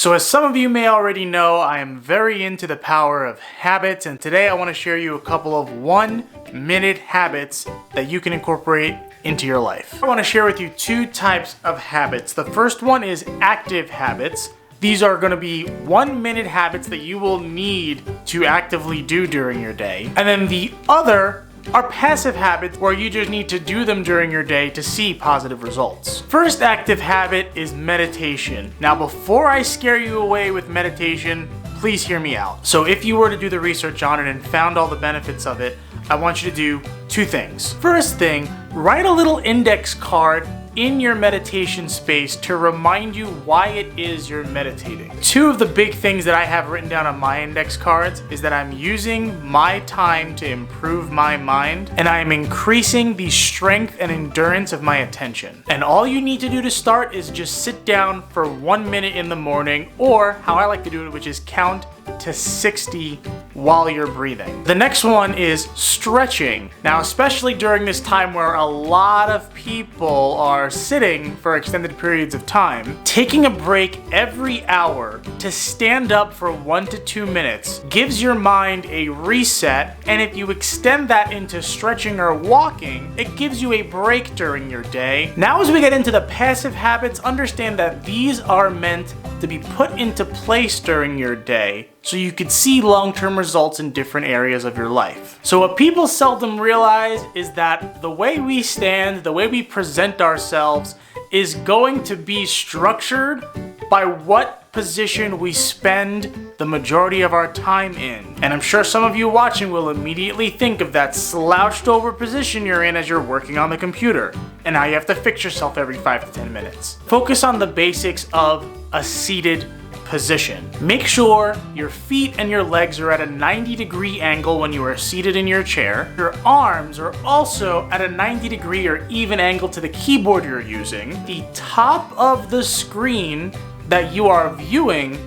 So as some of you may already know, I am very into the power of habits, and today I want to share you a couple of 1-minute habits that you can incorporate into your life. I want to share with you two types of habits. The first one is active habits. These are going to be 1-minute habits that you will need to actively do during your day. And then the other are passive habits where you just need to do them during your day to see positive results. First active habit is meditation. Now before I scare you away with meditation, please hear me out. So if you were to do the research on it and found all the benefits of it, I want you to do two things. First thing, write a little index card in your meditation space to remind you why it is you're meditating. Two of the big things that I have written down on my index cards is that I'm using my time to improve my mind, and I am increasing the strength and endurance of my attention. And all you need to do to start is just sit down for 1 minute in the morning, or how I like to do it, which is count to 60 while you're breathing. The next one is stretching. Now, especially during this time where a lot of people are sitting for extended periods of time, taking a break every hour to stand up for 1 to 2 minutes gives your mind a reset, and if you extend that into stretching or walking, it gives you a break during your day. Now, as we get into the passive habits, understand that these are meant to be put into place during your day so you could see long-term results in different areas of your life. So what people seldom realize is that the way we stand, the way we present ourselves is going to be structured by what position we spend the majority of our time in. And I'm sure some of you watching will immediately think of that slouched over position you're in as you're working on the computer, and how you have to fix yourself every 5 to 10 minutes. Focus on the basics of a seated position. Make sure your feet and your legs are at a 90-degree angle when you are seated in your chair. Your arms are also at a 90-degree or even angle to the keyboard you're using. The top of the screen that you are viewing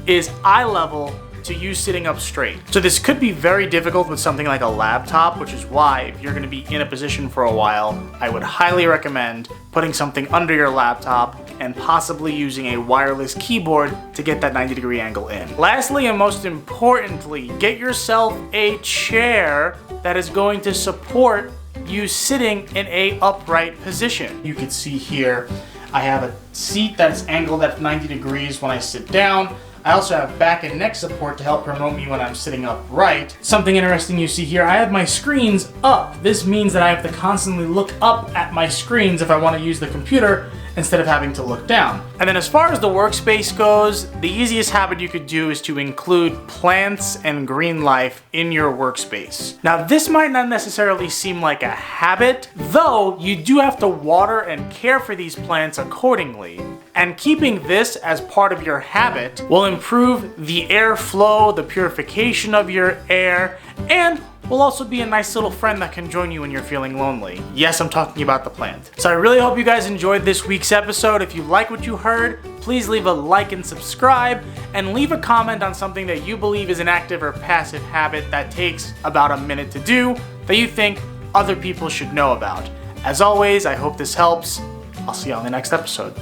is eye level to you sitting up straight. So this could be very difficult with something like a laptop, which is why if you're going to be in a position for a while, I would highly recommend putting something under your laptop and possibly using a wireless keyboard to get that 90-degree angle in. Lastly, and most importantly, get yourself a chair that is going to support you sitting in a upright position. You can see here, I have a seat that's angled at 90 degrees when I sit down. I also have back and neck support to help promote me when I'm sitting upright. Something interesting you see here, I have my screens up. This means that I have to constantly look up at my screens if I want to use the computer instead of having to look down. And then as far as the workspace goes, the easiest habit you could do is to include plants and green life in your workspace. Now, this might not necessarily seem like a habit, though you do have to water and care for these plants accordingly. And keeping this as part of your habit will improve the airflow, the purification of your air, and will also be a nice little friend that can join you when you're feeling lonely. Yes, I'm talking about the plant. So I really hope you guys enjoyed this week's episode. If you like what you heard, please leave a like and subscribe, and leave a comment on something that you believe is an active or passive habit that takes about a minute to do that you think other people should know about. As always, I hope this helps. I'll see you on the next episode.